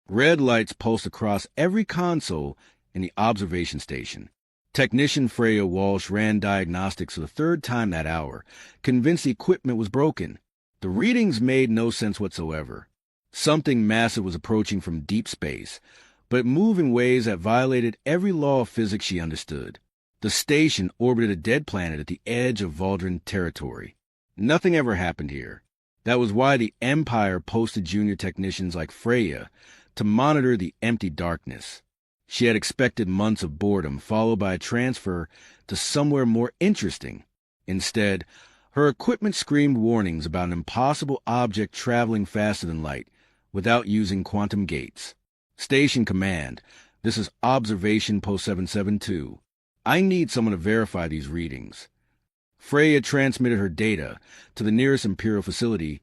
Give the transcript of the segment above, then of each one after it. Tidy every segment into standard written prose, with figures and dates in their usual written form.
Red lights pulsed across every console in the observation station. Technician Freya Walsh ran diagnostics for the third time that hour, convinced the equipment was broken. The readings made no sense whatsoever. Something massive was approaching from deep space, but it moved in ways that violated every law of physics she understood. The station orbited a dead planet at the edge of Valdran territory. Nothing ever happened here. That was why the Empire posted junior technicians like Freya to monitor the empty darkness. She had expected months of boredom, followed by a transfer to somewhere more interesting. Instead, her equipment screamed warnings about an impossible object traveling faster than light without using quantum gates. Station command, this is observation post 772. I need someone to verify these readings. Freya transmitted her data to the nearest Imperial facility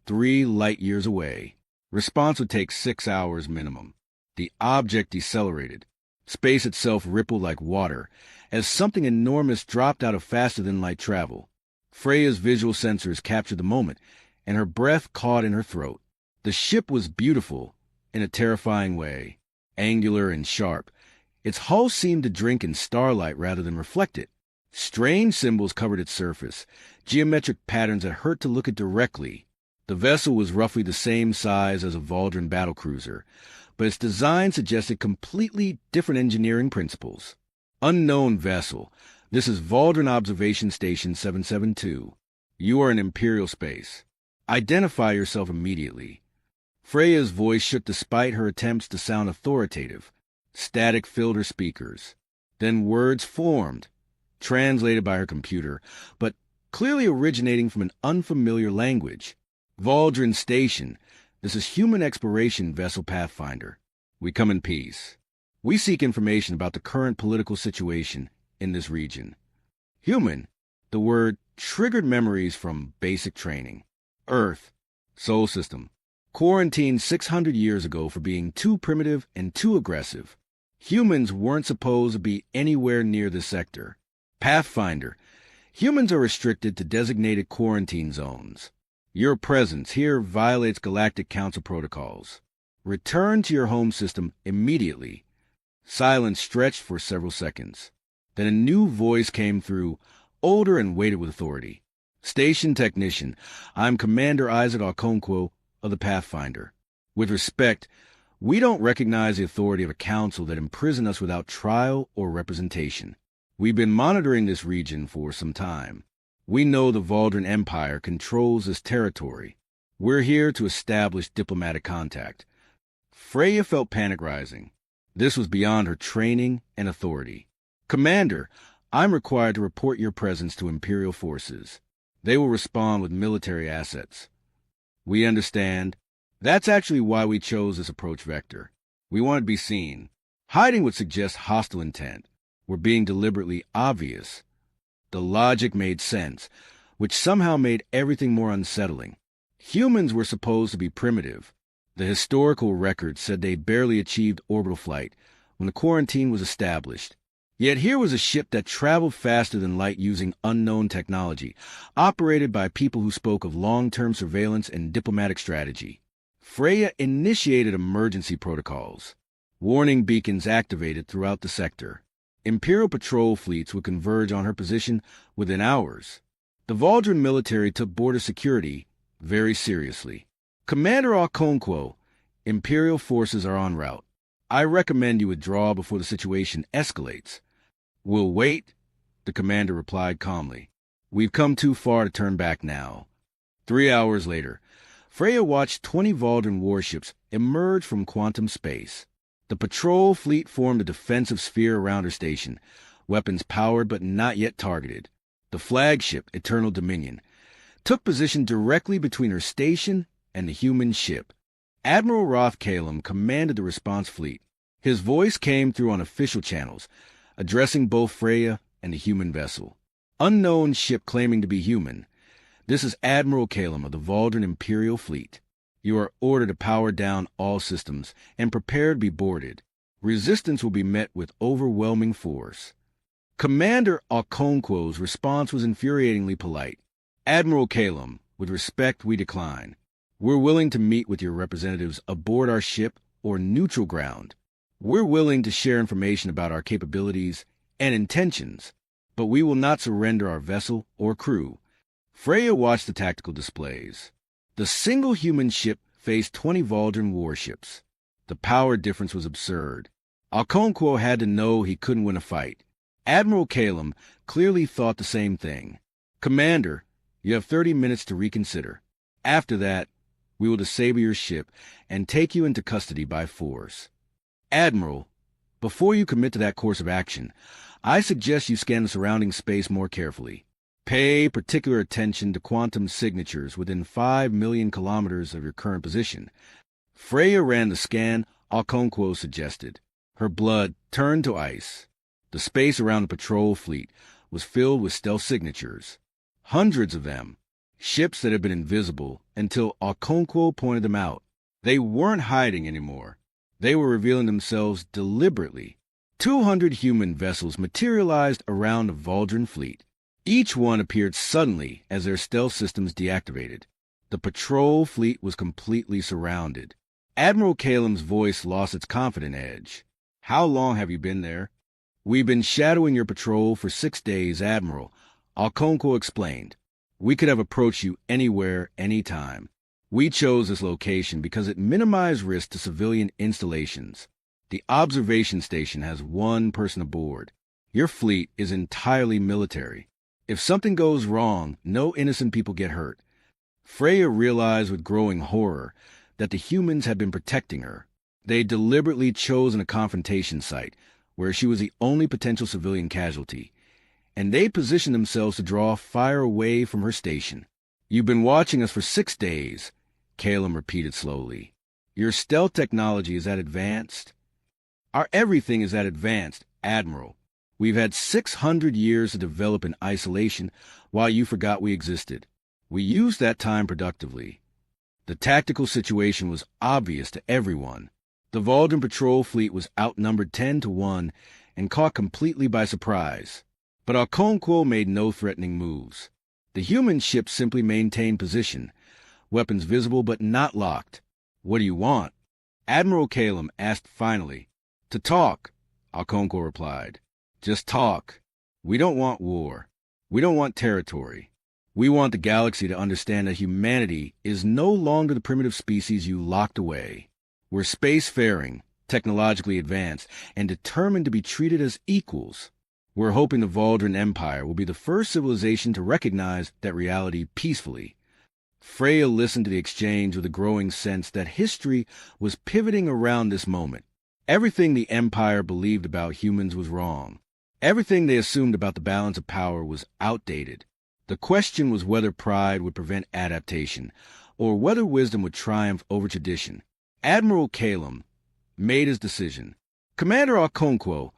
3 light-years away. Response would take 6 hours minimum. The object decelerated. Space itself rippled like water as something enormous dropped out of faster-than-light travel. Freya's visual sensors captured the moment, and her breath caught in her throat. The ship was beautiful in a terrifying way, angular and sharp. Its hull seemed to drink in starlight rather than reflect it. Strange symbols covered its surface, geometric patterns that hurt to look at directly. The vessel was roughly the same size as a Valdran battlecruiser, but its design suggested completely different engineering principles. Unknown vessel. This is Valdran Observation Station 772. You are in Imperial space. Identify yourself immediately. Freya's voice shook despite her attempts to sound authoritative. Static filled her speakers. Then words formed, translated by her computer, but clearly originating from an unfamiliar language. Valdran Station. This is Human Exploration Vessel Pathfinder. We come in peace. We seek information about the current political situation in this region. Human. The word triggered memories from basic training. Earth. Sol system. Quarantined 600 years ago for being too primitive and too aggressive. Humans weren't supposed to be anywhere near this sector. Pathfinder. Humans are restricted to designated quarantine zones. Your presence here violates Galactic Council protocols. Return to your home system immediately. Silence stretched for several seconds. Then a new voice came through, older and weighted with authority. Station technician, I'm Commander Isaac Okonkwo of the Pathfinder. With respect, we don't recognize the authority of a council that imprisoned us without trial or representation. We've been monitoring this region for some time. We know the Valdran Empire controls this territory. We're here to establish diplomatic contact. Freya felt panic rising. This was beyond her training and authority. Commander, I'm required to report your presence to Imperial forces. They will respond with military assets. We understand. That's actually why we chose this approach vector. We want to be seen. Hiding would suggest hostile intent. We're being deliberately obvious. The logic made sense, which somehow made everything more unsettling. Humans were supposed to be primitive. The historical record said they barely achieved orbital flight when the quarantine was established. Yet here was a ship that traveled faster than light using unknown technology, operated by people who spoke of long-term surveillance and diplomatic strategy. Freya initiated emergency protocols. Warning beacons activated throughout the sector. Imperial patrol fleets would converge on her position within hours. The Valdran military took border security very seriously. Commander Okonkwo, Imperial forces are en route. I recommend you withdraw before the situation escalates. We'll wait, the commander replied calmly. We've come too far to turn back now. 3 hours later, Freya watched 20 Valdran warships emerge from quantum space. The patrol fleet formed a defensive sphere around her station, weapons powered but not yet targeted. The flagship, Eternal Dominion, took position directly between her station and the human ship. Admiral Roth Kalem commanded the response fleet. His voice came through on official channels, addressing both Freya and the human vessel. Unknown ship claiming to be human. This is Admiral Kalem of the Valdran Imperial Fleet. You are ordered to power down all systems and prepare to be boarded. Resistance will be met with overwhelming force. Commander Okonkwo's response was infuriatingly polite. Admiral Kalem, with respect we decline. We're willing to meet with your representatives aboard our ship or neutral ground. We're willing to share information about our capabilities and intentions, but we will not surrender our vessel or crew. Freya watched the tactical displays. The single human ship faced 20 Valdran warships. The power difference was absurd. Okonkwo had to know he couldn't win a fight. Admiral Calum clearly thought the same thing. Commander, you have 30 minutes to reconsider. After that, we will disable your ship and take you into custody by force. Admiral, before you commit to that course of action, I suggest you scan the surrounding space more carefully. Pay particular attention to quantum signatures within 5 million kilometers of your current position. Freya ran the scan Okonkwo suggested. Her blood turned to ice. The space around the patrol fleet was filled with stealth signatures. Hundreds of them. Ships that had been invisible until Okonkwo pointed them out. They weren't hiding anymore. They were revealing themselves deliberately. 200 human vessels materialized around the Valdran fleet. Each one appeared suddenly as their stealth systems deactivated. The patrol fleet was completely surrounded. Admiral Calum's voice lost its confident edge. How long have you been there? We've been shadowing your patrol for 6 days, Admiral. Okonkwo explained. We could have approached you anywhere, anytime. We chose this location because it minimized risk to civilian installations. The observation station has 1 person aboard. Your fleet is entirely military. If something goes wrong, no innocent people get hurt. Freya realized with growing horror that the humans had been protecting her. They had deliberately chosen a confrontation site where she was the only potential civilian casualty, and they positioned themselves to draw fire away from her station. You've been watching us for 6 days, Calum repeated slowly. Your stealth technology is that advanced? Our everything is that advanced, Admiral. We've had 600 years to develop in isolation while you forgot we existed. We used that time productively. The tactical situation was obvious to everyone. The Valdran patrol fleet was outnumbered 10-1 and caught completely by surprise. But Okonkwo made no threatening moves. The human ship simply maintained position, weapons visible but not locked. What do you want? Admiral Calum asked finally. To talk, Okonkwo replied. Just talk. We don't want war. We don't want territory. We want the galaxy to understand that humanity is no longer the primitive species you locked away. We're spacefaring, technologically advanced, and determined to be treated as equals. We're hoping the Valdran Empire will be the first civilization to recognize that reality peacefully. Freya listened to the exchange with a growing sense that history was pivoting around this moment. Everything the Empire believed about humans was wrong. Everything they assumed about the balance of power was outdated. The question was whether pride would prevent adaptation, or whether wisdom would triumph over tradition. Admiral Calum made his decision. Commander Okonkwo,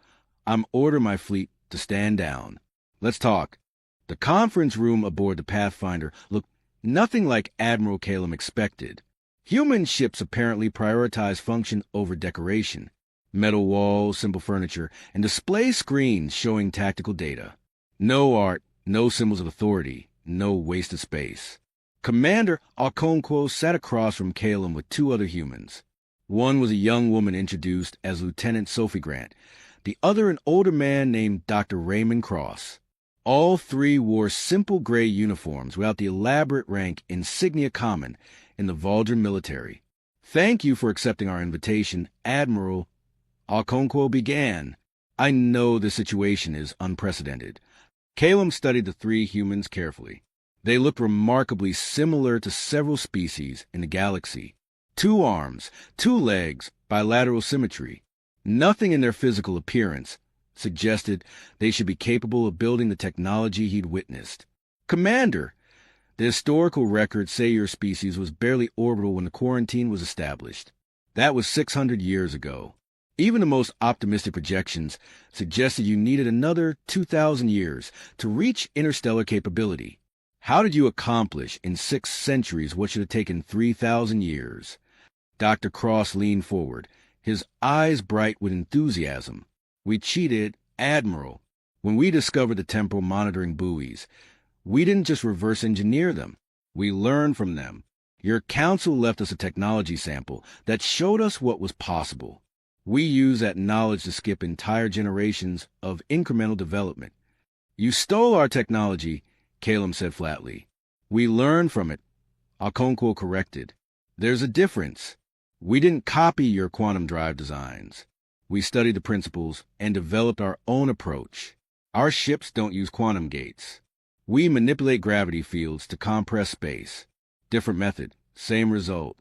I'm ordering my fleet to stand down. Let's talk. The conference room aboard the Pathfinder looked nothing like Admiral Calum expected. Human ships apparently prioritize function over decoration. Metal walls, simple furniture, and display screens showing tactical data. No art, no symbols of authority, no wasted space. Commander Okonkwo sat across from Calum with 2 other humans. One was a young woman introduced as Lieutenant Sophie Grant, the other an older man named Dr. Raymond Cross. All 3 wore simple gray uniforms without the elaborate rank insignia common in the Valdran military. Thank you for accepting our invitation, Admiral. Okonkwo began. I know the situation is unprecedented. Calum studied the 3 humans carefully. They looked remarkably similar to several species in the galaxy. 2 arms, 2 legs, bilateral symmetry. Nothing in their physical appearance suggested they should be capable of building the technology he'd witnessed. Commander, the historical records say your species was barely orbital when the quarantine was established. That was 600 years ago. Even the most optimistic projections suggested you needed another 2,000 years to reach interstellar capability. How did you accomplish in 6 centuries what should have taken 3,000 years? Dr. Cross leaned forward, his eyes bright with enthusiasm. We cheated, Admiral. When we discovered the temporal monitoring buoys, we didn't just reverse engineer them. We learned from them. Your council left us a technology sample that showed us what was possible. We use that knowledge to skip entire generations of incremental development. You stole our technology, Calum said flatly. We learned from it, Okonkwo corrected. There's a difference. We didn't copy your quantum drive designs. We studied the principles and developed our own approach. Our ships don't use quantum gates. We manipulate gravity fields to compress space. Different method, same result.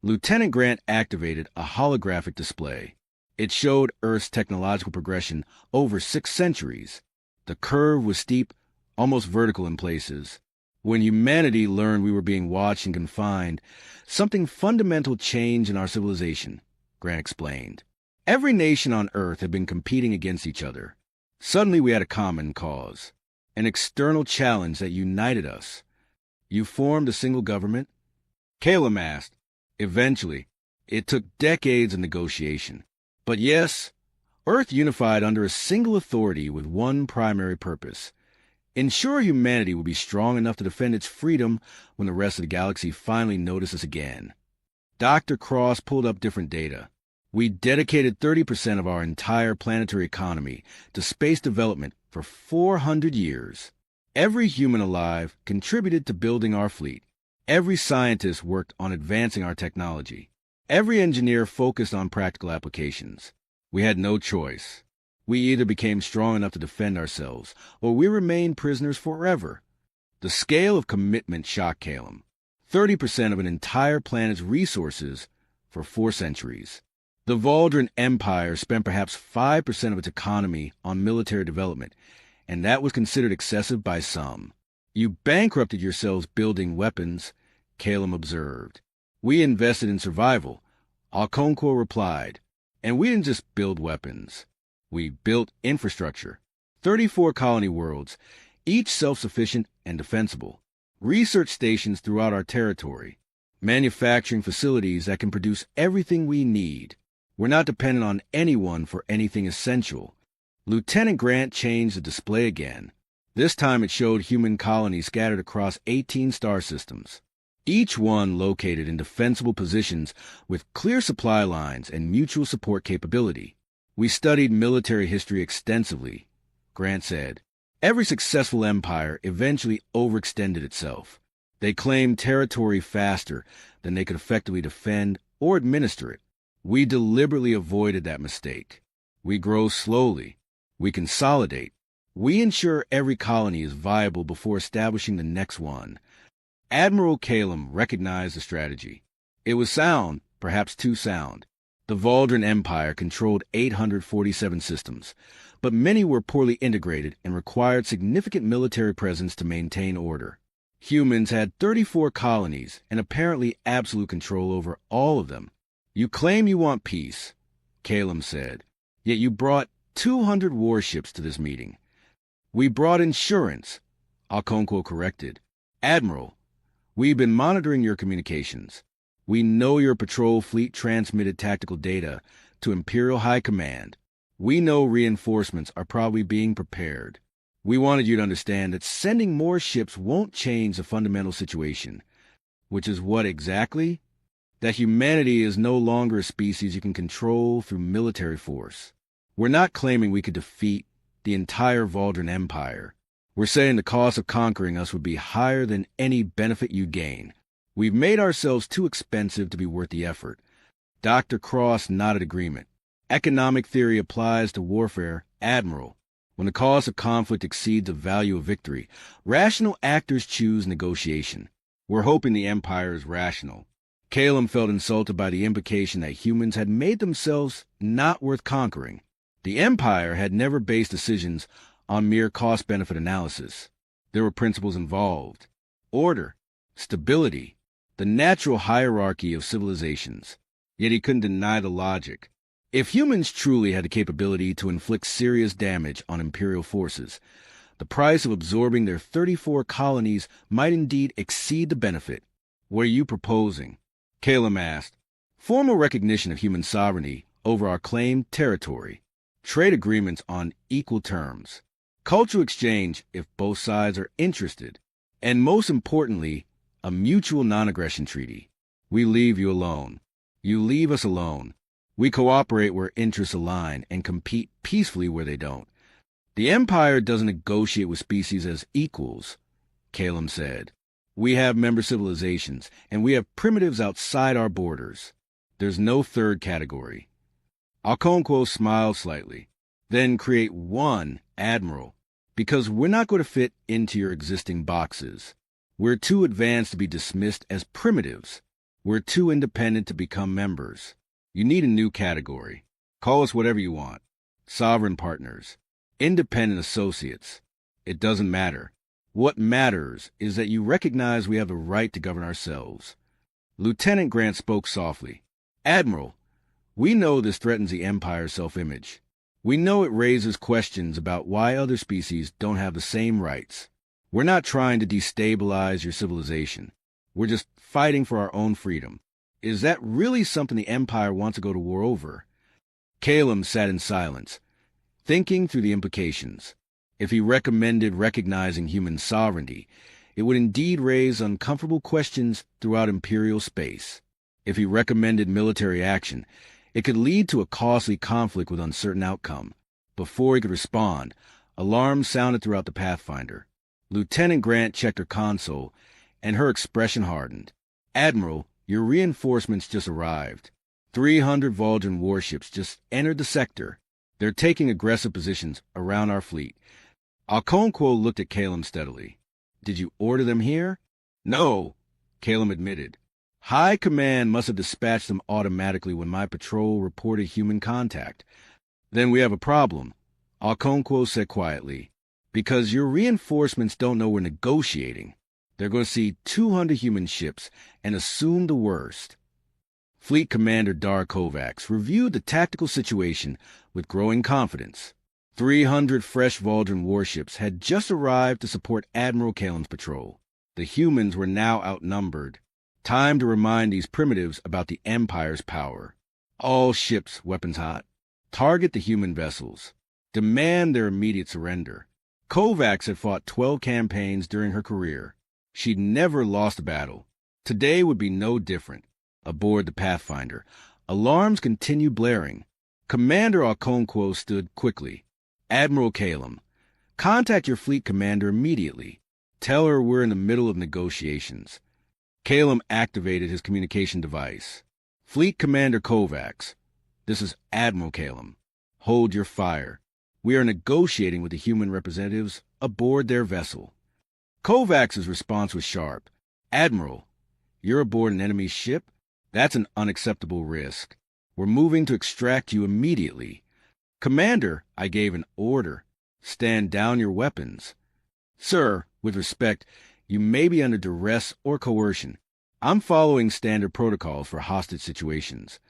Lieutenant Grant activated a holographic display. It showed Earth's technological progression over 6 centuries. The curve was steep, almost vertical in places. When humanity learned we were being watched and confined, something fundamental changed in our civilization, Grant explained. Every nation on Earth had been competing against each other. Suddenly we had a common cause, an external challenge that united us. You formed a single government? Calum asked. Eventually. It took decades of negotiation. But yes, Earth unified under a single authority with one primary purpose. Ensure humanity would be strong enough to defend its freedom when the rest of the galaxy finally noticed us again. Dr. Cross pulled up different data. We dedicated 30% of our entire planetary economy to space development for 400 years. Every human alive contributed to building our fleet. Every scientist worked on advancing our technology. Every engineer focused on practical applications. We had no choice. We either became strong enough to defend ourselves, or we remained prisoners forever. The scale of commitment shocked Calum. 30% of an entire planet's resources for 4 centuries. The Valdran Empire spent perhaps 5% of its economy on military development, and that was considered excessive by some. You bankrupted yourselves building weapons, Calum observed. We invested in survival, Okonkwo replied. And we didn't just build weapons. We built infrastructure. 34 colony worlds, each self-sufficient and defensible. Research stations throughout our territory. Manufacturing facilities that can produce everything we need. We're not dependent on anyone for anything essential. Lieutenant Grant changed the display again. This time it showed human colonies scattered across 18 star systems. Each one located in defensible positions with clear supply lines and mutual support capability. We studied military history extensively, Grant said. Every successful empire eventually overextended itself. They claimed territory faster than they could effectively defend or administer it. We deliberately avoided that mistake. We grow slowly. We consolidate. We ensure every colony is viable before establishing the next one. Admiral Calum recognized the strategy. It was sound, perhaps too sound. The Valdran Empire controlled 847 systems, but many were poorly integrated and required significant military presence to maintain order. Humans had 34 colonies and apparently absolute control over all of them. You claim you want peace, Calum said, yet you brought 200 warships to this meeting. We brought insurance, Okonkwo corrected. Admiral, we've been monitoring your communications. We know your patrol fleet transmitted tactical data to Imperial High Command. We know reinforcements are probably being prepared. We wanted you to understand that sending more ships won't change the fundamental situation. Which is what exactly? That humanity is no longer a species you can control through military force. We're not claiming we could defeat the entire Valdran Empire. We're saying the cost of conquering us would be higher than any benefit you gain. We've made ourselves too expensive to be worth the effort. Dr. Cross nodded agreement. Economic theory applies to warfare, Admiral. When the cost of conflict exceeds the value of victory, rational actors choose negotiation. We're hoping the Empire is rational. Calum felt insulted by the implication that humans had made themselves not worth conquering. The Empire had never based decisions on mere cost-benefit analysis. There were principles involved. Order, stability, the natural hierarchy of civilizations. Yet he couldn't deny the logic. If humans truly had the capability to inflict serious damage on Imperial forces, the price of absorbing their 34 colonies might indeed exceed the benefit. What are you proposing? Calum asked. Formal recognition of human sovereignty over our claimed territory. Trade agreements on equal terms. Cultural exchange if both sides are interested. And most importantly, A mutual non-aggression treaty. We leave you alone. You leave us alone. We cooperate where interests align and compete peacefully where they don't. The Empire doesn't negotiate with species as equals, Calum said. We have member civilizations, and we have primitives outside our borders. There's no third category. Okonkwo smiled slightly. Then create one admiral, because we're not going to fit into your existing boxes. We're too advanced to be dismissed as primitives. We're too independent to become members. You need a new category. Call us whatever you want. Sovereign partners. Independent associates. It doesn't matter. What matters is that you recognize we have the right to govern ourselves. Lieutenant Grant spoke softly. Admiral, we know this threatens the Empire's self-image. We know it raises questions about why other species don't have the same rights. We're not trying to destabilize your civilization. We're just fighting for our own freedom. Is that really something the Empire wants to go to war over? Calum sat in silence, thinking through the implications. If he recommended recognizing human sovereignty, it would indeed raise uncomfortable questions throughout Imperial space. If he recommended military action, it could lead to a costly conflict with uncertain outcome. Before he could respond, alarms sounded throughout the Pathfinder. Lieutenant Grant checked her console, and her expression hardened. Admiral, your reinforcements just arrived. 300 Vulcan warships just entered the sector. They're taking aggressive positions around our fleet. Okonkwo looked at Calum steadily. Did you order them here? No, Calum admitted. High Command must have dispatched them automatically when my patrol reported human contact. Then we have a problem, Okonkwo said quietly. Because your reinforcements don't know we're negotiating. They're going to see 200 human ships and assume the worst. Fleet Commander Dar Kovacs reviewed the tactical situation with growing confidence. 300 fresh Vulcan warships had just arrived to support Admiral Calum's patrol. The humans were now outnumbered. Time to remind these primitives about the Empire's power. All ships weapons hot. Target the human vessels. Demand their immediate surrender. Kovacs had fought 12 campaigns during her career. She'd never lost a battle. Today would be no different. Aboard the Pathfinder, alarms continued blaring. Commander Okonkwo stood quickly. Admiral Calum, contact your fleet commander immediately. Tell her we're in the middle of negotiations. Calum activated his communication device. Fleet Commander Kovacs, this is Admiral Calum. Hold your fire. We are negotiating with the human representatives aboard their vessel. Kovacs' response was sharp. Admiral, you're aboard an enemy ship? That's an unacceptable risk. We're moving to extract you immediately. Commander, I gave an order. Stand down your weapons. Sir, with respect, you may be under duress or coercion. I'm following standard protocols for hostage situations.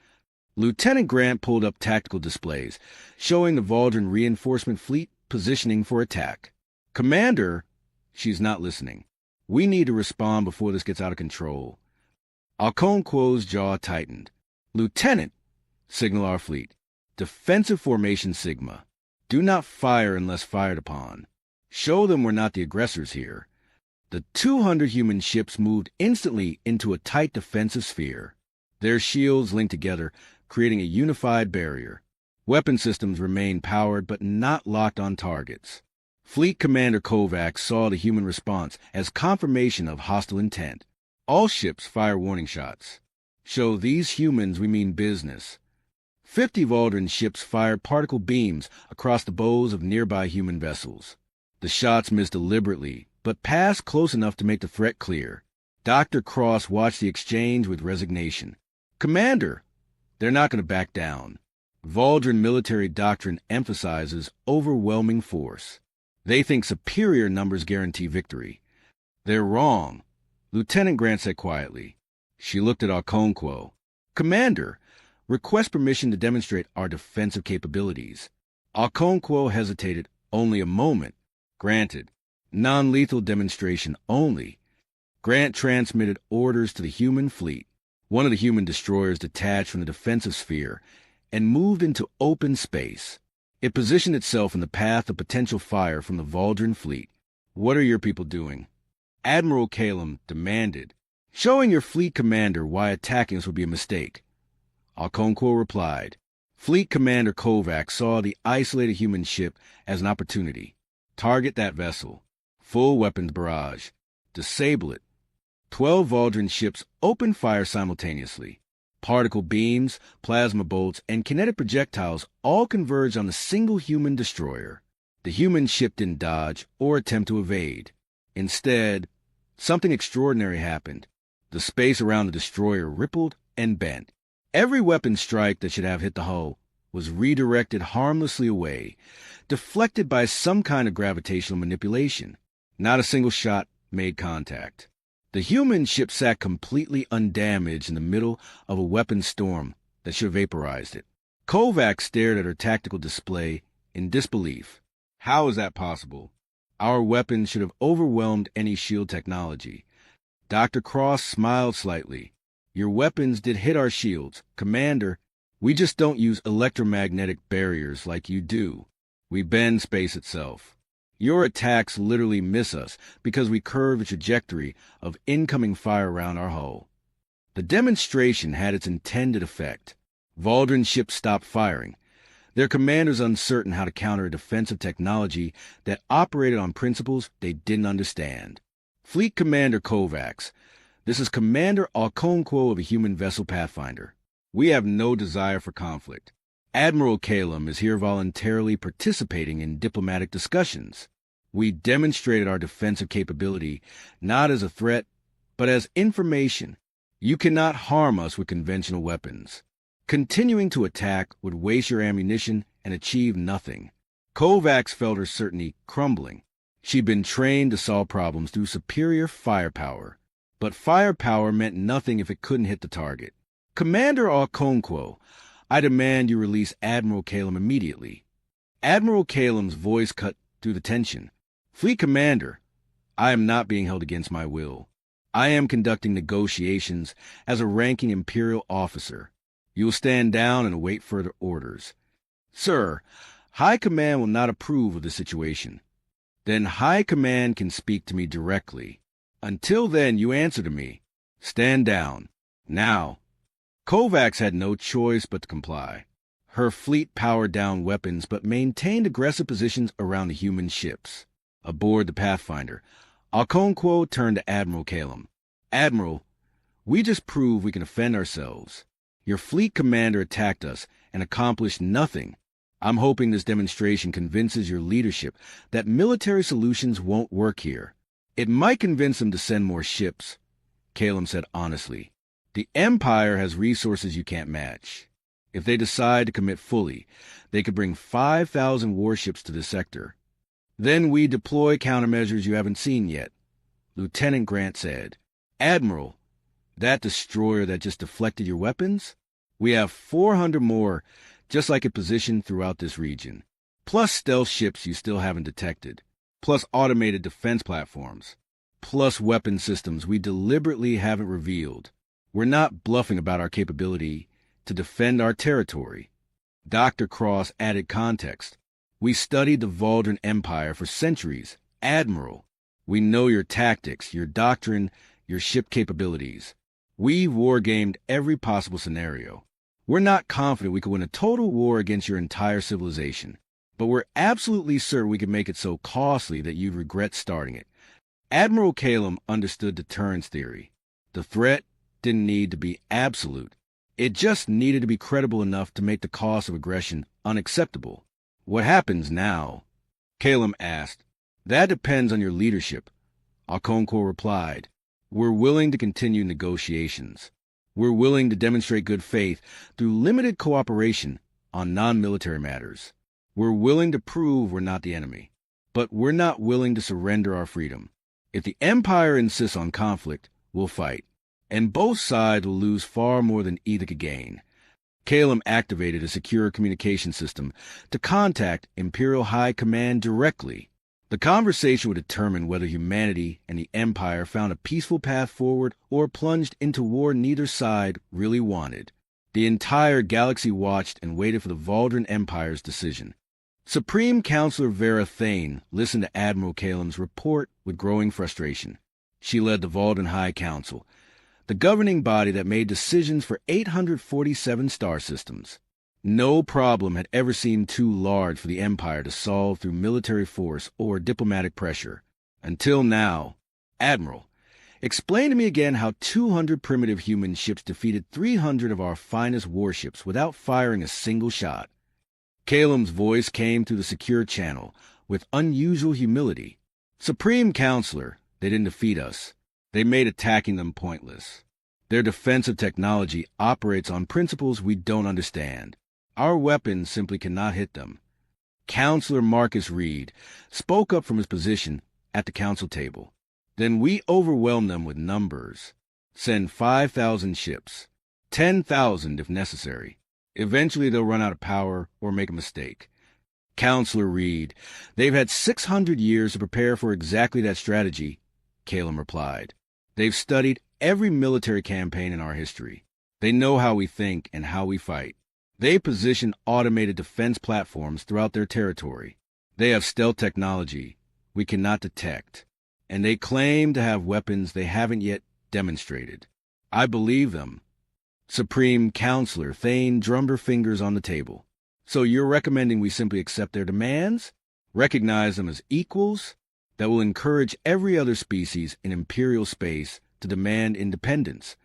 Lieutenant Grant pulled up tactical displays, showing the Vulcan reinforcement fleet positioning for attack. Commander, she's not listening. We need to respond before this gets out of control. Okonkwo's jaw tightened. Lieutenant, signal our fleet. Defensive formation Sigma. Do not fire unless fired upon. Show them we're not the aggressors here. The 200 human ships moved instantly into a tight defensive sphere. Their shields linked together, creating a unified barrier. Weapon systems remained powered but not locked on targets. Fleet Commander Kovacs saw the human response as confirmation of hostile intent. All ships fire warning shots. Show these humans we mean business. 50 Vulcan ships fired particle beams across the bows of nearby human vessels. The shots missed deliberately, but passed close enough to make the threat clear. Dr. Cross watched the exchange with resignation. Commander, they're not going to back down. Vulcan military doctrine emphasizes overwhelming force. They think superior numbers guarantee victory. They're wrong, Lieutenant Grant said quietly. She looked at Okonkwo. Commander, request permission to demonstrate our defensive capabilities. Okonkwo hesitated only a moment. Granted. Non-lethal demonstration only. Grant transmitted orders to the human fleet. One of the human destroyers detached from the defensive sphere and moved into open space. It positioned itself in the path of potential fire from the Vulcan fleet. What are your people doing? Admiral Calum demanded. Showing your fleet commander why attacking us would be a mistake. Okonkwo replied. Fleet Commander Kovacs saw the isolated human ship as an opportunity. Target that vessel. Full weapons barrage. Disable it. 12 Valdrin ships opened fire simultaneously. Particle beams, plasma bolts, and kinetic projectiles all converged on a single human destroyer. The human ship didn't dodge or attempt to evade. Instead, something extraordinary happened. The space around the destroyer rippled and bent. Every weapon strike that should have hit the hull was redirected harmlessly away, deflected by some kind of gravitational manipulation. Not a single shot made contact. The human ship sat completely undamaged in the middle of a weapon storm that should have vaporized it. Kovacs stared at her tactical display in disbelief. How is that possible? Our weapons should have overwhelmed any shield technology. Dr. Cross smiled slightly. Your weapons did hit our shields. Commander, we just don't use electromagnetic barriers like you do. We bend space itself. Your attacks literally miss us because we curve the trajectory of incoming fire around our hull. The demonstration had its intended effect. Valdrin ships stopped firing. Their commanders uncertain how to counter a defensive technology that operated on principles they didn't understand. Fleet Commander Kovacs, this is Commander Okonkwo of a human vessel Pathfinder. We have no desire for conflict. Admiral Kalem is here voluntarily participating in diplomatic discussions. We demonstrated our defensive capability not as a threat, but as information. You cannot harm us with conventional weapons. Continuing to attack would waste your ammunition and achieve nothing. Kovacs felt her certainty crumbling. She'd been trained to solve problems through superior firepower. But firepower meant nothing if it couldn't hit the target. Commander Okonkwo, I demand you release Admiral Kalem immediately. Admiral Kalem's voice cut through the tension. Fleet Commander, I am not being held against my will. I am conducting negotiations as a ranking Imperial officer. You will stand down and await further orders. Sir, High Command will not approve of the situation. Then High Command can speak to me directly. Until then, you answer to me. Stand down. Now. Kovacs had no choice but to comply. Her fleet powered down weapons but maintained aggressive positions around the human ships. Aboard the Pathfinder, Okonkwo turned to Admiral Kalem. Admiral, we just proved we can defend ourselves. Your fleet commander attacked us and accomplished nothing. I'm hoping this demonstration convinces your leadership that military solutions won't work here. It might convince them to send more ships, Kalem said honestly. The Empire has resources you can't match. If they decide to commit fully, they could bring 5,000 warships to this sector. Then we deploy countermeasures you haven't seen yet. Lieutenant Grant said, Admiral, that destroyer that just deflected your weapons? We have 400 more just like it positioned throughout this region, plus stealth ships you still haven't detected, plus automated defense platforms, plus weapon systems we deliberately haven't revealed. We're not bluffing about our capability to defend our territory. Dr. Cross added context. We studied the Valdrin Empire for centuries. Admiral, we know your tactics, your doctrine, your ship capabilities. We've wargamed every possible scenario. We're not confident we could win a total war against your entire civilization, but we're absolutely certain we can make it so costly that you'd regret starting it. Admiral Kalem understood deterrence theory. The threat didn't need to be absolute. It just needed to be credible enough to make the cost of aggression unacceptable. What happens now? Kalem asked. That depends on your leadership. Okonkwo replied. We're willing to continue negotiations. We're willing to demonstrate good faith through limited cooperation on non-military matters. We're willing to prove we're not the enemy. But we're not willing to surrender our freedom. If the Empire insists on conflict, we'll fight. And both sides will lose far more than either could gain. Kalem activated a secure communication system to contact Imperial High Command directly. The conversation would determine whether humanity and the Empire found a peaceful path forward or plunged into war neither side really wanted. The entire galaxy watched and waited for the Valdrin Empire's decision. Supreme Counselor Vera Thane listened to Admiral Kalem's report with growing frustration. She led the Valdrin High Council. the governing body that made decisions for 847 star systems. No problem had ever seemed too large for the Empire to solve through military force or diplomatic pressure. Until now. Admiral, explain to me again how 200 primitive human ships defeated 300 of our finest warships without firing a single shot. Calum's voice came through the secure channel with unusual humility. Supreme Counselor, they didn't defeat us. They made attacking them pointless. Their defensive technology operates on principles we don't understand. Our weapons simply cannot hit them. Counselor Marcus Reed spoke up from his position at the council table. Then we overwhelm them with numbers. Send 5,000 ships. 10,000 if necessary. Eventually they'll run out of power or make a mistake. Counselor Reed, they've had 600 years to prepare for exactly that strategy, Calum replied. They've studied every military campaign in our history. They know how we think and how we fight. They position automated defense platforms throughout their territory. They have stealth technology we cannot detect, and they claim to have weapons they haven't yet demonstrated. I believe them. Supreme Counselor Thane drummed her fingers on the table. So you're recommending we simply accept their demands? Recognize them as equals? That will encourage every other species in Imperial space to demand independence.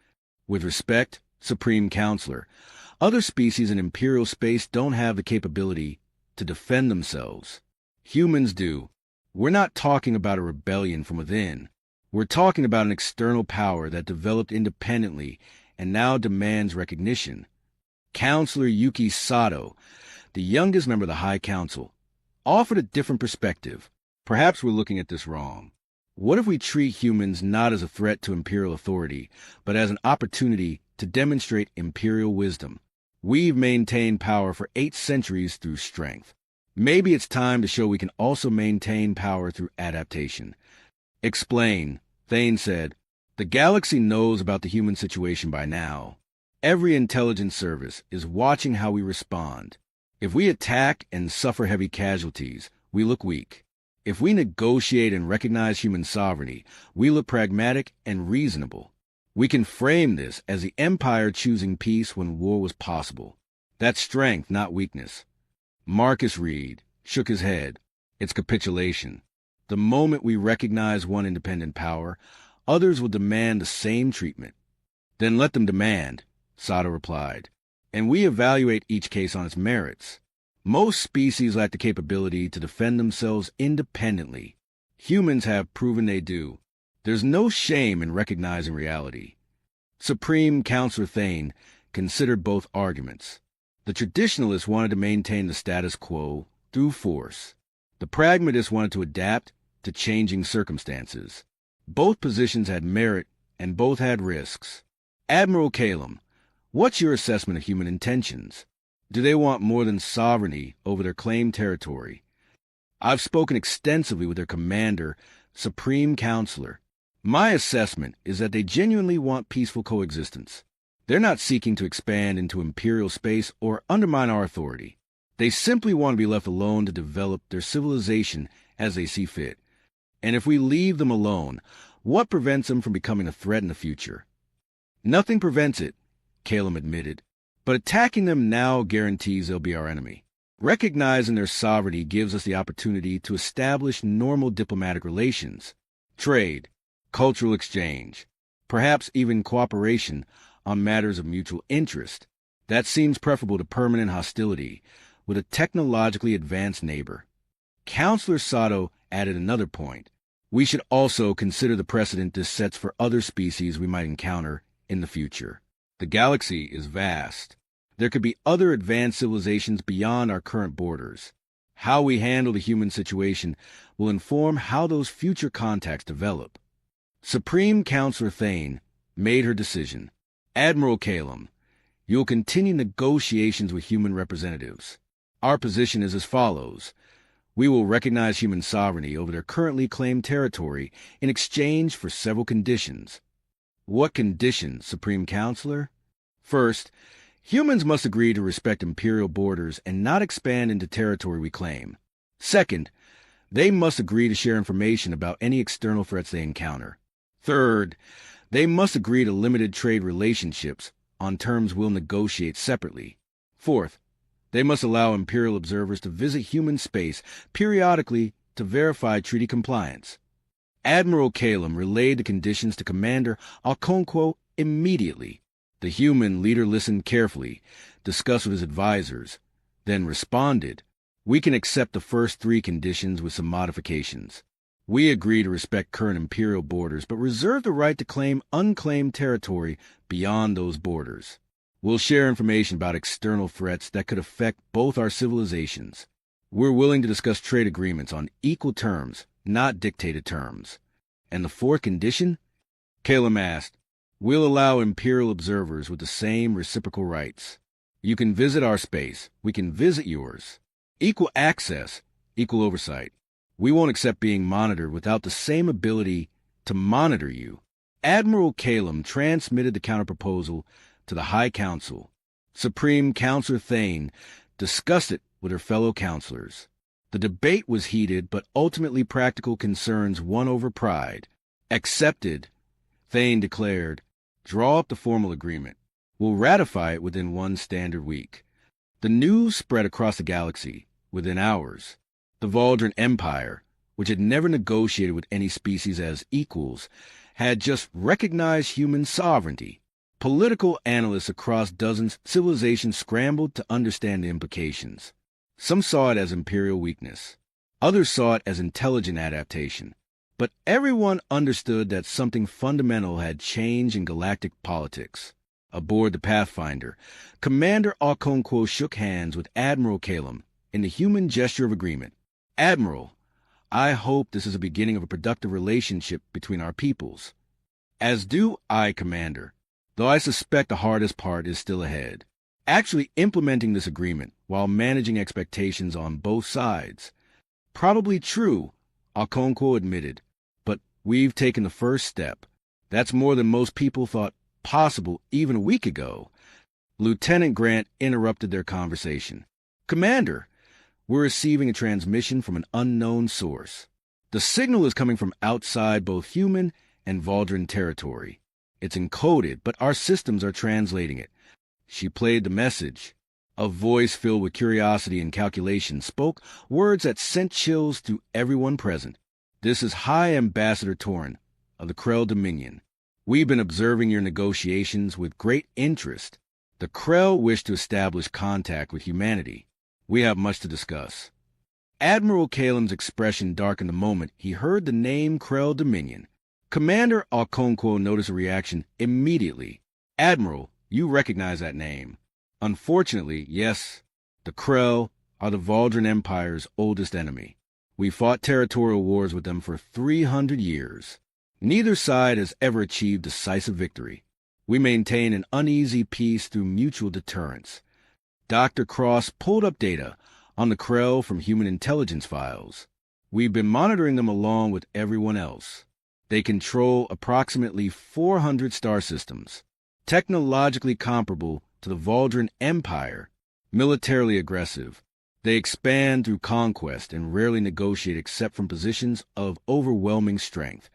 With respect, Supreme Counselor, other species in Imperial space don't have the capability to defend themselves. Humans do. We're not talking about a rebellion from within. We're talking about an external power that developed independently and now demands recognition. Counselor Yuki Sato, the youngest member of the High Council, offered a different perspective. Perhaps we're looking at this wrong. What if we treat humans not as a threat to Imperial authority, but as an opportunity to demonstrate Imperial wisdom? We've maintained power for 8 centuries through strength. Maybe it's time to show we can also maintain power through adaptation. Explain, Thane said. The galaxy knows about the human situation by now. Every intelligence service is watching how we respond. If we attack and suffer heavy casualties, we look weak. If we negotiate and recognize human sovereignty, we look pragmatic and reasonable. We can frame this as the Empire choosing peace when war was possible. That's strength, not weakness. Marcus Reed shook his head. It's capitulation. The moment we recognize one independent power, others will demand the same treatment. Then let them demand, Sato replied, and we evaluate each case on its merits. Most species lack the capability to defend themselves independently. Humans have proven they do. There's no shame in recognizing reality. Supreme Counselor Thane considered both arguments. The traditionalists wanted to maintain the status quo through force. The pragmatists wanted to adapt to changing circumstances. Both positions had merit and both had risks. Admiral Calum, what's your assessment of human intentions? Do they want more than sovereignty over their claimed territory? I've spoken extensively with their commander, Supreme Counselor. My assessment is that they genuinely want peaceful coexistence. They're not seeking to expand into Imperial space or undermine our authority. They simply want to be left alone to develop their civilization as they see fit. And if we leave them alone, what prevents them from becoming a threat in the future? Nothing prevents it, Calum admitted. But attacking them now guarantees they'll be our enemy. Recognizing their sovereignty gives us the opportunity to establish normal diplomatic relations, trade, cultural exchange, perhaps even cooperation on matters of mutual interest. That seems preferable to permanent hostility with a technologically advanced neighbor. Counselor Sato added another point. We should also consider the precedent this sets for other species we might encounter in the future. The galaxy is vast. There could be other advanced civilizations beyond our current borders. How we handle the human situation will inform how those future contacts develop. Supreme Counselor Thane made her decision. Admiral Calum, you'll continue negotiations with human representatives. Our position is as follows. We will recognize human sovereignty over their currently claimed territory in exchange for several conditions. What conditions, Supreme Counselor? First, humans must agree to respect Imperial borders and not expand into territory we claim. Second, they must agree to share information about any external threats they encounter. Third, They must agree to limited trade relationships on terms we'll negotiate separately. Fourth, they must allow Imperial observers to visit human space periodically to verify treaty compliance. Admiral Calum relayed the conditions to Commander Okonkwo immediately. The human leader listened carefully, discussed with his advisors, then responded, "We can accept the first 3 conditions with some modifications. We agree to respect current Imperial borders, but reserve the right to claim unclaimed territory beyond those borders. We'll share information about external threats that could affect both our civilizations. We're willing to discuss trade agreements on equal terms, not dictated terms." And the 4th condition? Calum asked, "We'll allow Imperial observers with the same reciprocal rights. You can visit our space. We can visit yours. Equal access, equal oversight. We won't accept being monitored without the same ability to monitor you." Admiral Calum transmitted the counterproposal to the High Council. Supreme Counselor Thane discussed it with her fellow counselors. The debate was heated, but ultimately practical concerns won over pride. "Accepted," Thane declared. "Draw up the formal agreement. We'll ratify it within 1 standard week." The news spread across the galaxy within hours. The Valdran Empire, which had never negotiated with any species as equals, had just recognized human sovereignty. Political analysts across dozens of civilizations scrambled to understand the implications. Some saw it as imperial weakness. Others saw it as intelligent adaptation. But everyone understood that something fundamental had changed in galactic politics. Aboard the Pathfinder, Commander Okonkwo shook hands with Admiral Calum in the human gesture of agreement. "Admiral, I hope this is the beginning of a productive relationship between our peoples." "As do I, Commander, though I suspect the hardest part is still ahead. Actually implementing this agreement while managing expectations on both sides." "Probably true," Okonkwo admitted, "but we've taken the first step. That's more than most people thought possible even a week ago." Lieutenant Grant interrupted their conversation. "Commander, we're receiving a transmission from an unknown source. The signal is coming from outside both human and Valdran territory. It's encoded, but our systems are translating it." She played the message. A voice filled with curiosity and calculation spoke words that sent chills through everyone present. "This is High Ambassador Torin of the Krell Dominion. We've been observing your negotiations with great interest. The Krell wish to establish contact with humanity. We have much to discuss." Admiral Calum's expression darkened the moment he heard the name Krell Dominion. Commander Okonkwo noticed a reaction immediately. "Admiral, you recognize that name." "Unfortunately, yes. The Krell are the Valdran Empire's oldest enemy. We fought territorial wars with them for 300 years. Neither side has ever achieved decisive victory. We maintain an uneasy peace through mutual deterrence." Dr. Cross pulled up data on the Krell from human intelligence files. "We've been monitoring them along with everyone else. They control approximately 400 star systems, technologically comparable to the Valdran Empire, militarily aggressive. They expand through conquest and rarely negotiate except from positions of overwhelming strength."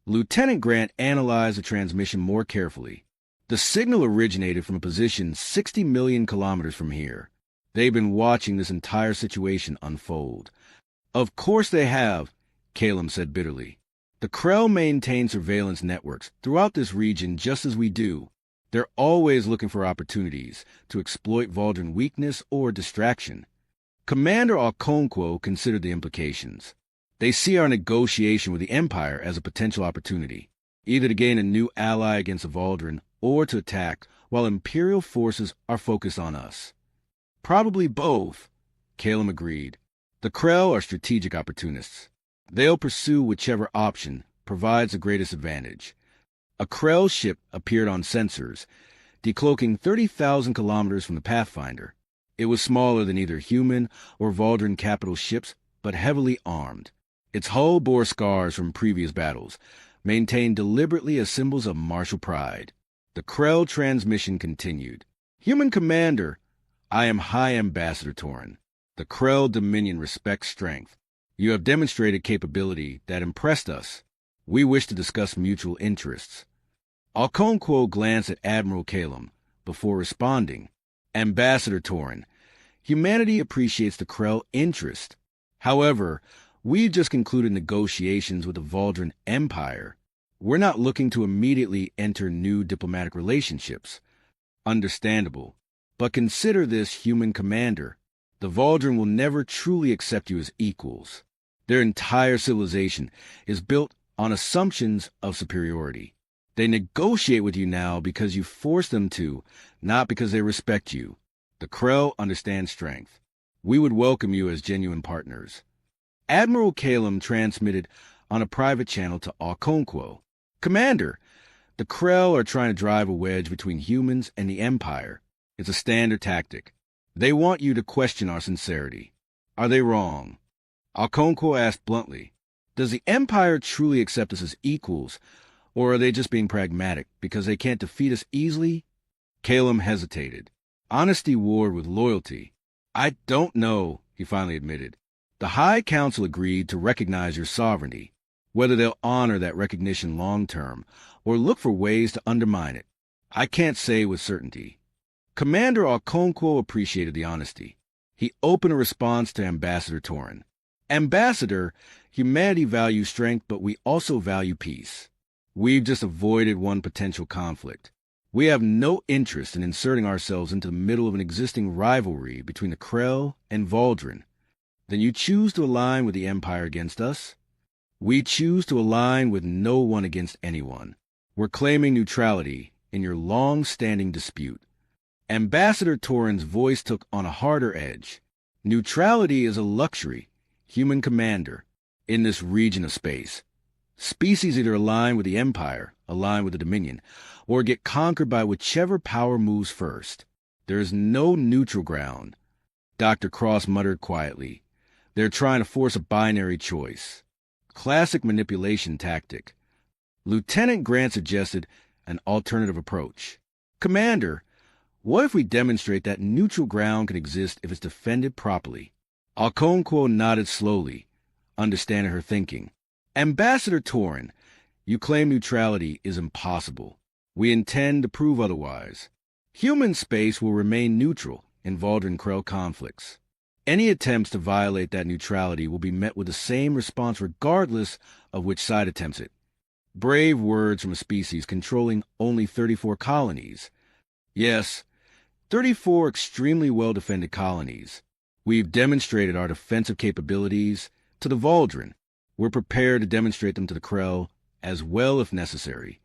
Lieutenant Grant analyzed the transmission more carefully. The signal originated from a position 60 million kilometers from here. They've been watching this entire situation unfold. "Of course they have," Calum said bitterly. "The Krell maintain surveillance networks throughout this region just as we do. They're always looking for opportunities to exploit Valdran weakness or distraction." Commander Okonkwo considered the implications. "They see our negotiation with the Empire as a potential opportunity, either to gain a new ally against the Valdran or to attack while Imperial forces are focused on us." "Probably both," Calum agreed. "The Krell are strategic opportunists. They'll pursue whichever option provides the greatest advantage." A Krell ship appeared on sensors, decloaking 30,000 kilometers from the Pathfinder. It was smaller than either human or Valdran capital ships, but heavily armed. Its hull bore scars from previous battles, maintained deliberately as symbols of martial pride. The Krell transmission continued. "Human Commander, I am High Ambassador Torin. The Krell Dominion respects strength. You have demonstrated capability that impressed us. We wish to discuss mutual interests." Okonkwo glanced at Admiral Calum before responding. Ambassador Torin, humanity appreciates the Krell interest. However, we've just concluded negotiations with the Valdrin Empire. We're not looking to immediately enter new diplomatic relationships. Understandable. But consider this, human commander. The Valdrin will never truly accept you as equals. Their entire civilization is built on assumptions of superiority. They negotiate with you now because you force them to, not because they respect you. The Krell understand strength. We would welcome you as genuine partners. Admiral Calum transmitted on a private channel to Okonkwo. Commander, the Krell are trying to drive a wedge between humans and the Empire. It's a standard tactic. They want you to question our sincerity. Are they wrong? Okonkwo asked bluntly, does the Empire truly accept us as equals, or are they just being pragmatic because they can't defeat us easily? Calum hesitated. Honesty warred with loyalty. I don't know, he finally admitted. The High Council agreed to recognize your sovereignty. Whether they'll honor that recognition long-term or look for ways to undermine it, I can't say with certainty. Commander Okonkwo appreciated the honesty. He opened a response to Ambassador Torin. Ambassador, humanity values strength, but we also value peace. We've just avoided one potential conflict. We have no interest in inserting ourselves into the middle of an existing rivalry between the Krell and Valdrin. Then you choose to align with the Empire against us? We choose to align with no one against anyone. We're claiming neutrality in your long-standing dispute. Ambassador Torin's voice took on a harder edge. Neutrality is a luxury, human commander, in this region of space. Species either align with the Empire, align with the Dominion, or get conquered by whichever power moves first. There is no neutral ground. Dr. Cross muttered quietly. They're trying to force a binary choice. Classic manipulation tactic. Lieutenant Grant suggested an alternative approach. Commander, what if we demonstrate that neutral ground can exist if it's defended properly? Okonkwo nodded slowly, understanding her thinking. Ambassador Torin, you claim neutrality is impossible. We intend to prove otherwise. Human space will remain neutral in Valdrin-Krell conflicts. Any attempts to violate that neutrality will be met with the same response regardless of which side attempts it. Brave words from a species controlling only 34 colonies. Yes, 34 extremely well-defended colonies. We've demonstrated our defensive capabilities to the Valdrin. We're prepared to demonstrate them to the Krell as well if necessary.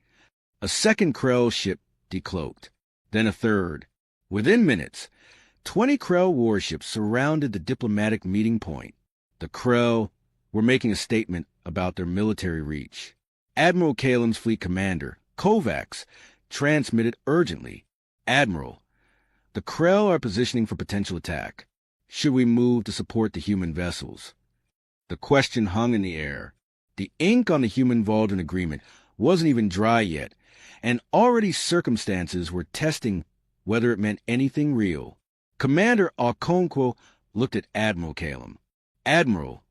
A second Krell ship decloaked, then a third. Within minutes, 20 Krell warships surrounded the diplomatic meeting point. The Krell were making a statement about their military reach. Admiral Calum's fleet commander, Kovacs, transmitted urgently. Admiral, the Krell are positioning for potential attack. Should we move to support the human vessels? The question hung in the air. The ink on the human-Valdrin agreement wasn't even dry yet, and already circumstances were testing whether it meant anything real. Commander Okonkwo looked at Admiral Calum. Admiral,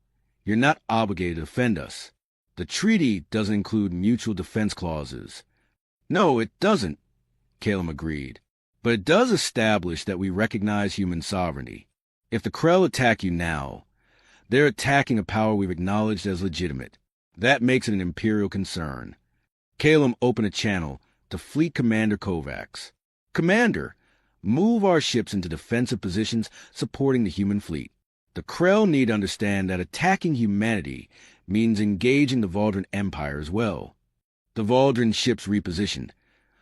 you're not obligated to defend us. The treaty doesn't include mutual defense clauses. No, it doesn't, Calum agreed. But it does establish that we recognize human sovereignty. If the Krell attack you now, they're attacking a power we've acknowledged as legitimate. That makes it an imperial concern. Calum opened a channel to Fleet Commander Kovacs. Commander, move our ships into defensive positions supporting the human fleet. The Krell need to understand that attacking humanity means engaging the Valdrin Empire as well. The Valdrin ships repositioned,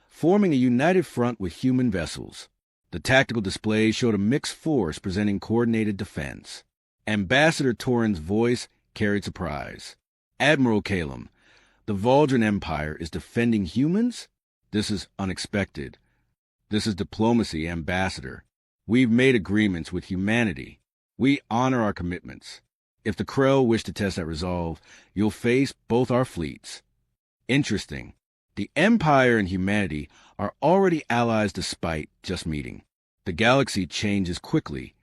forming a united front with human vessels. The tactical display showed a mixed force presenting coordinated defense. Ambassador Torin's voice carried surprise. Admiral Calum, the Valdrin Empire is defending humans? This is unexpected. This is diplomacy, Ambassador. We've made agreements with humanity. We honor our commitments. If the Krell wish to test that resolve, you'll face both our fleets. Interesting. The Empire and humanity are already allies despite just meeting. The galaxy changes quickly.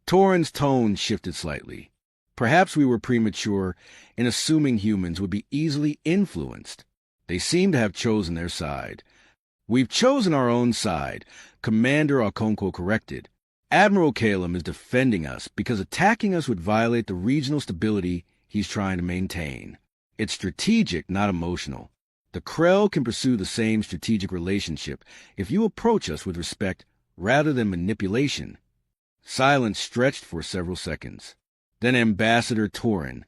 Torin's tone shifted slightly. Perhaps we were premature in assuming humans would be easily influenced. They seem to have chosen their side. We've chosen our own side, Commander Okonkwo corrected. Admiral Calum is defending us because attacking us would violate the regional stability he's trying to maintain. It's strategic, not emotional. The Krell can pursue the same strategic relationship if you approach us with respect rather than manipulation. Silence stretched for several seconds. Then Ambassador Torin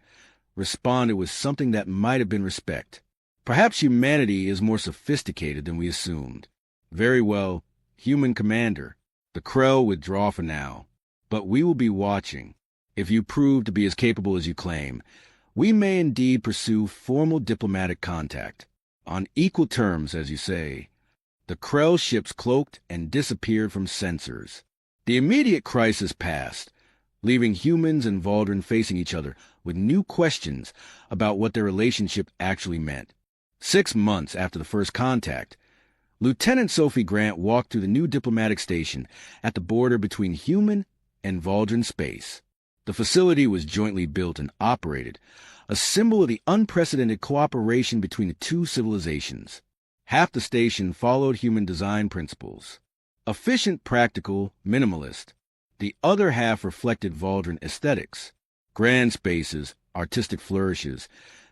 responded with something that might have been respect. Perhaps humanity is more sophisticated than we assumed. Very well, human commander. The Krell withdraw for now, but we will be watching. If you prove to be as capable as you claim, we may indeed pursue formal diplomatic contact. On equal terms, as you say. The Krell ships cloaked and disappeared from sensors. The immediate crisis passed, leaving humans and Valdrin facing each other with new questions about what their relationship actually meant. 6 months after the first contact, Lieutenant Sophie Grant walked through the new diplomatic station at the border between human and Valdrin space. The facility was jointly built and operated, a symbol of the unprecedented cooperation between the two civilizations. Half the station followed human design principles. Efficient, practical, minimalist. The other half reflected Valdrin aesthetics. Grand spaces, artistic flourishes,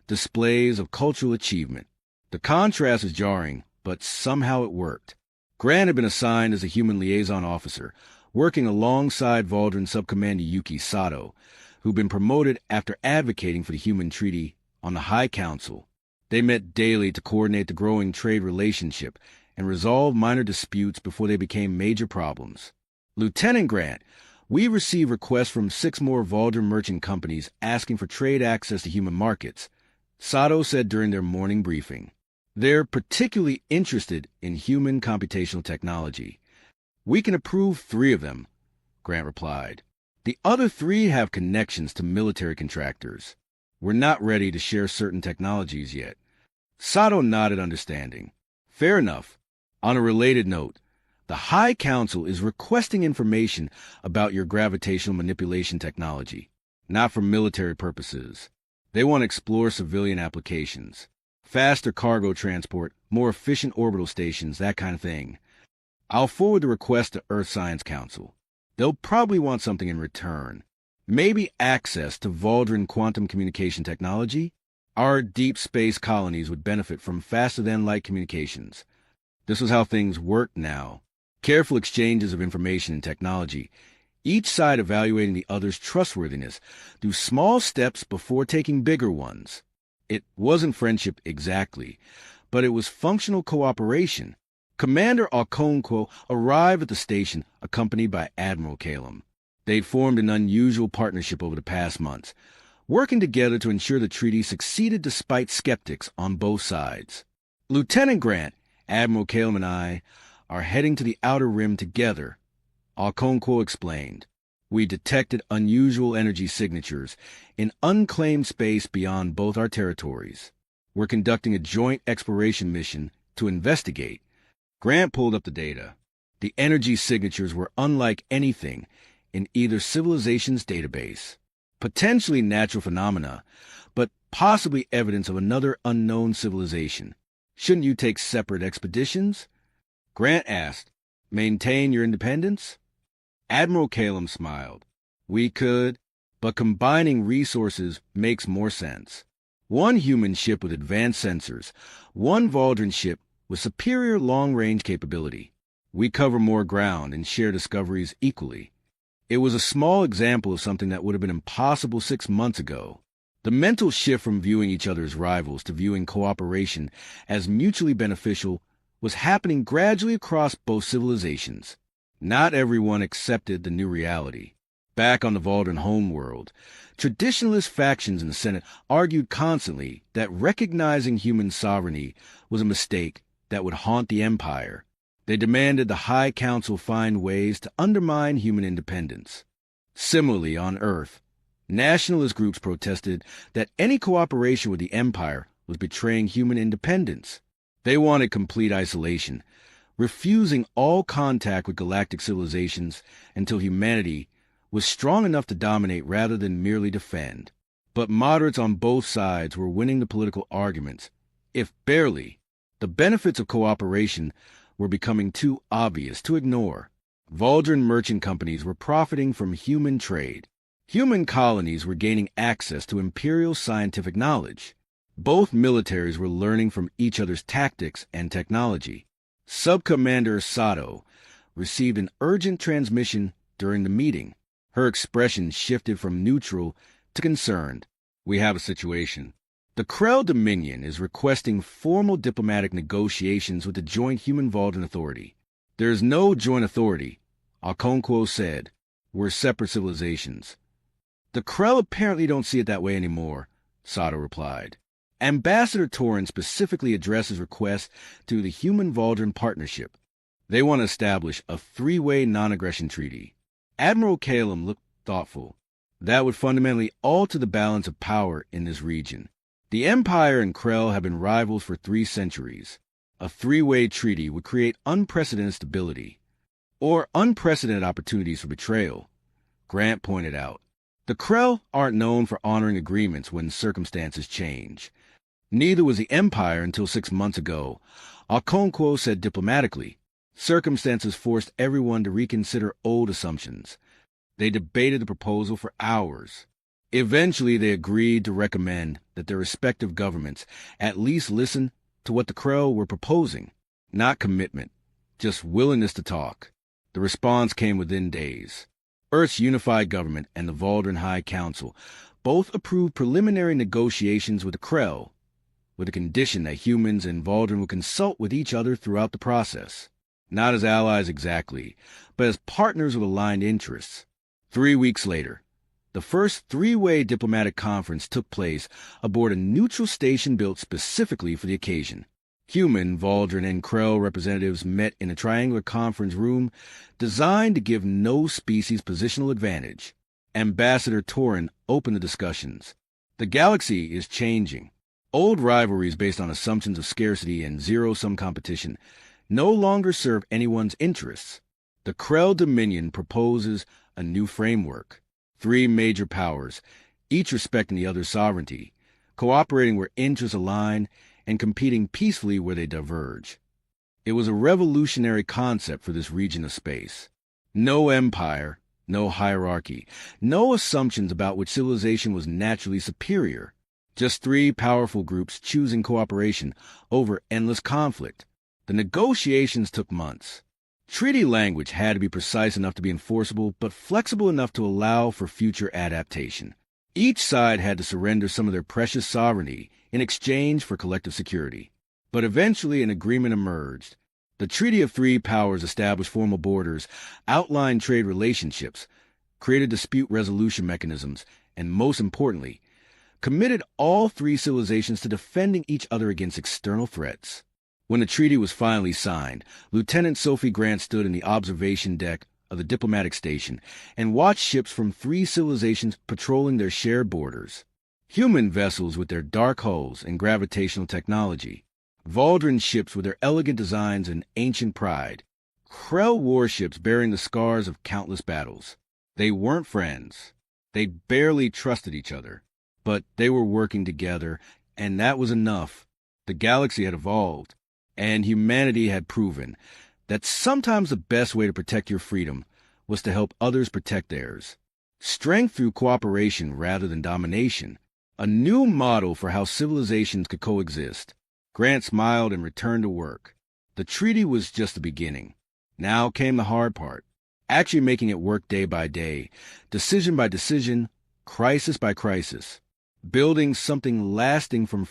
displays of cultural achievement. The contrast was jarring, but somehow it worked. Grant had been assigned as a human liaison officer, working alongside Valdrin Subcommander Yuki Sato, who'd been promoted after advocating for the human treaty on the High Council. They met daily to coordinate the growing trade relationship and resolve minor disputes before they became major problems. Lieutenant Grant, we received requests from 6 more Valdrin merchant companies asking for trade access to human markets, Sato said during their morning briefing. They're particularly interested in human computational technology. We can approve 3 of them, Grant replied. The other 3 have connections to military contractors. We're not ready to share certain technologies yet. Sato nodded understanding. Fair enough. On a related note, the High Council is requesting information about your gravitational manipulation technology, not for military purposes. They want to explore civilian applications. Faster cargo transport, more efficient orbital stations, that kind of thing. I'll forward the request to Earth Science Council. They'll probably want something in return. Maybe access to Valdrin quantum communication technology. Our deep space colonies would benefit from faster-than-light communications. This was how things worked now. Careful exchanges of information and technology, each side evaluating the other's trustworthiness through small steps before taking bigger ones. It wasn't friendship exactly, but it was functional cooperation. Commander Okonkwo arrived at the station accompanied by Admiral Calum. They'd formed an unusual partnership over the past months, working together to ensure the treaty succeeded despite skeptics on both sides. Lieutenant Grant, Admiral Calum and I are heading to the Outer Rim together, Okonkwo explained. We detected unusual energy signatures in unclaimed space beyond both our territories. We're conducting a joint exploration mission to investigate. Grant pulled up the data. The energy signatures were unlike anything in either civilization's database. Potentially natural phenomena, but possibly evidence of another unknown civilization. Shouldn't you take separate expeditions? Grant asked. Maintain your independence? Admiral Calum smiled. We could, but combining resources makes more sense. 1 human ship with advanced sensors, 1 Valdrin ship with superior long-range capability. We cover more ground and share discoveries equally. It was a small example of something that would have been impossible 6 months ago. The mental shift from viewing each other as rivals to viewing cooperation as mutually beneficial was happening gradually across both civilizations. Not everyone accepted the new reality. Back on the Valdrin homeworld, traditionalist factions in the Senate argued constantly that recognizing human sovereignty was a mistake that would haunt the Empire. They demanded the High Council find ways to undermine human independence. Similarly, on Earth, nationalist groups protested that any cooperation with the Empire was betraying human independence. They wanted complete isolation, refusing all contact with galactic civilizations until humanity was strong enough to dominate rather than merely defend. But moderates on both sides were winning the political arguments, if barely. The benefits of cooperation were becoming too obvious to ignore. Valdran merchant companies were profiting from human trade. Human colonies were gaining access to imperial scientific knowledge. Both militaries were learning from each other's tactics and technology. Sub-Commander Sato received an urgent transmission during the meeting. Her expression shifted from neutral to concerned. "We have a situation. The Krell Dominion is requesting formal diplomatic negotiations with the Joint Human-Valdran Authority." "There is no joint authority," Okonkwo said. "We're separate civilizations." "The Krell apparently don't see it that way anymore," Sato replied. Ambassador Torin specifically addressed his request to the Human-Valdran Partnership. They want to establish a three-way non-aggression treaty. Admiral Calum looked thoughtful. That would fundamentally alter the balance of power in this region. The Empire and Krell have been rivals for 3 centuries. A three-way treaty would create unprecedented stability, or unprecedented opportunities for betrayal, Grant pointed out. The Krell aren't known for honoring agreements when circumstances change. Neither was the Empire until 6 months ago, Okonkwo said diplomatically. Circumstances forced everyone to reconsider old assumptions. They debated the proposal for hours. Eventually, they agreed to recommend that their respective governments at least listen to what the Krell were proposing. Not commitment, just willingness to talk. The response came within days. Earth's unified government and the Valdran High Council both approved preliminary negotiations with the Krell, with the condition that humans and Valdran would consult with each other throughout the process. Not as allies exactly, but as partners with aligned interests. 3 weeks later, the first three-way diplomatic conference took place aboard a neutral station built specifically for the occasion. Human, Valdran, and Krell representatives met in a triangular conference room designed to give no species positional advantage. Ambassador Torin opened the discussions. The galaxy is changing. Old rivalries based on assumptions of scarcity and zero-sum competition no longer serve anyone's interests. The Krell Dominion proposes a new framework. 3 major powers, each respecting the other's sovereignty, cooperating where interests align, and competing peacefully where they diverge. It was a revolutionary concept for this region of space. No empire, no hierarchy, no assumptions about which civilization was naturally superior. Just 3 powerful groups choosing cooperation over endless conflict. The negotiations took months. Treaty language had to be precise enough to be enforceable, but flexible enough to allow for future adaptation. Each side had to surrender some of their precious sovereignty in exchange for collective security. But eventually an agreement emerged. The Treaty of 3 Powers established formal borders, outlined trade relationships, created dispute resolution mechanisms, and most importantly, committed all 3 civilizations to defending each other against external threats. When the treaty was finally signed, Lieutenant Sophie Grant stood in the observation deck of the diplomatic station and watched ships from 3 civilizations patrolling their shared borders. Human vessels with their dark hulls and gravitational technology. Valdran ships with their elegant designs and ancient pride. Krell warships bearing the scars of countless battles. They weren't friends. They barely trusted each other. But they were working together, and that was enough. The galaxy had evolved. And humanity had proven that sometimes the best way to protect your freedom was to help others protect theirs. Strength through cooperation rather than domination. A new model for how civilizations could coexist. Grant smiled and returned to work. The treaty was just the beginning. Now came the hard part. Actually making it work day by day, decision by decision, crisis by crisis. Building something lasting from